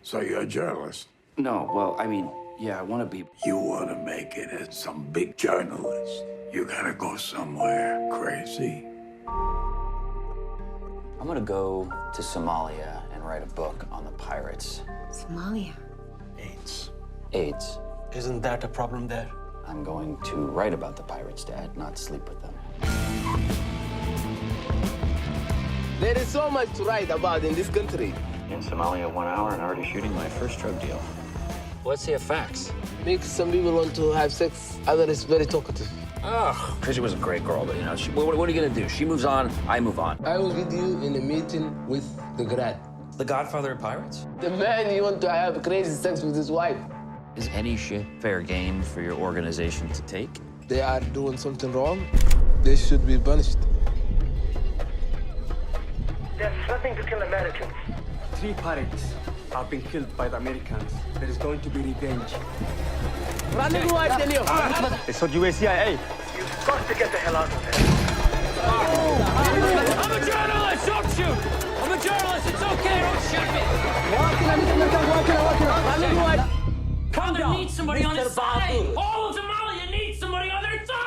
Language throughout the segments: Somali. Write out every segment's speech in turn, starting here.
So you're a journalist? No, well, I mean, yeah, I want to be. You want to make it as some big journalist. You gotta go somewhere crazy. I'm gonna go to Somalia and write a book on the pirates. Somalia? AIDS. AIDS. Isn't that a problem there? I'm going to write about the pirates, Dad, not sleep with them. There is so much to write about in this country. In Somalia 1 hour and already shooting my first drug deal. Let's see facts. Makes some people want to have sex, others very talkative. Oh, Tracy was a great girl, but you know, what are you gonna do? She moves on, I move on. I was with you in a meeting with the grad. The godfather of pirates? The man you want to have crazy sex with his wife. Is any shit fair game for your organization to take? They are doing something wrong. They should be punished. They're threatening to kill Americans. 3 pirates have been killed by the Americans. There is going to be revenge. It's what you CIA. You've got to get the hell out of here. I'm a journalist, don't shoot! I'm a journalist, it's okay, don't shoot me! Father needs somebody on his side! All of Somalia needs somebody on their side!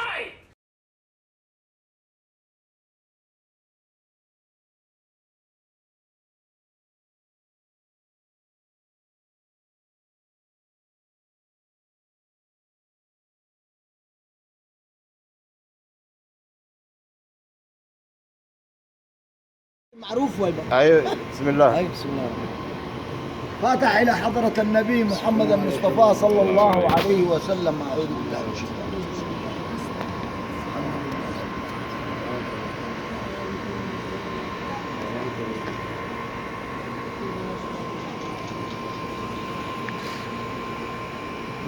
معروف والبا. ايوه بسم الله. ايوه بسم الله. فاتح الى حضرة النبي محمد المصطفى صلى الله عليه وسلم. اعوذ بالله من الشيطان الرجيم.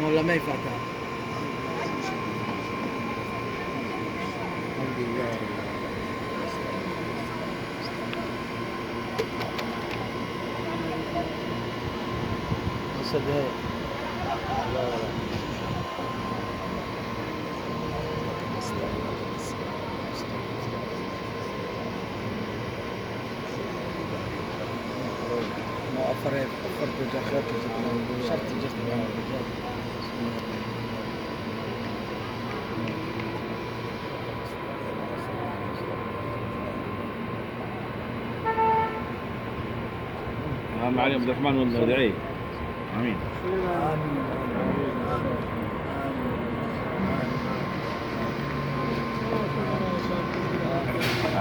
والله ما يفتح. الحمد لله. صدق. ما أفرت جاكات شرط جست معالي عبد الرحمن والدعي. آمين.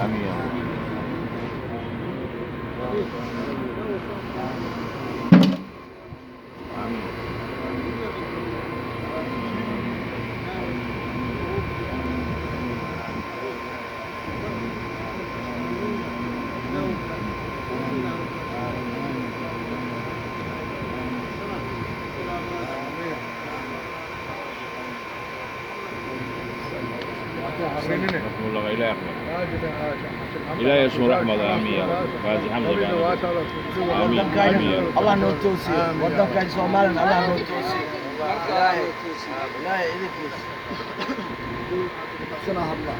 آمين. والله إلهي أحمد إلهي اسمه رحمة آمين يا رب غازي حمزة آمين آمين الله نور توسي ودك يا سومالي الله نور توسي لا إليك سنة الله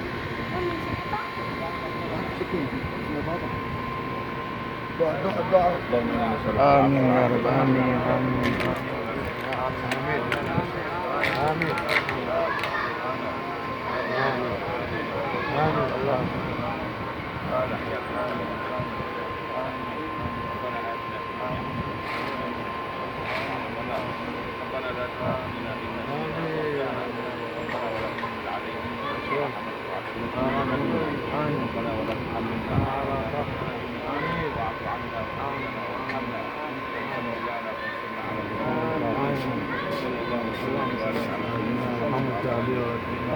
آمين يا رب آمين آمين آمين آمين الله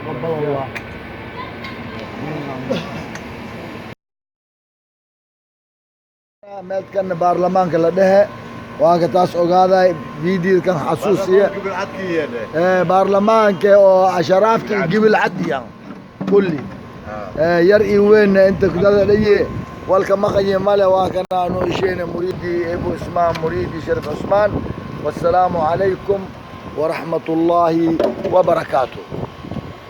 تقبل الله meel kan baarlamaanka la dhehe waa ka taas ogaaday video kan xasuusiye baarlamaanka oo asharaafta gibil cadiyan kulli yar iyo weyn inta kudada dhaye walka maqaye male waa kana aanu sheena muridi Abu Usman muridi Sharif Usman wassalamu alaykum wa rahmatullahi wa barakatuh.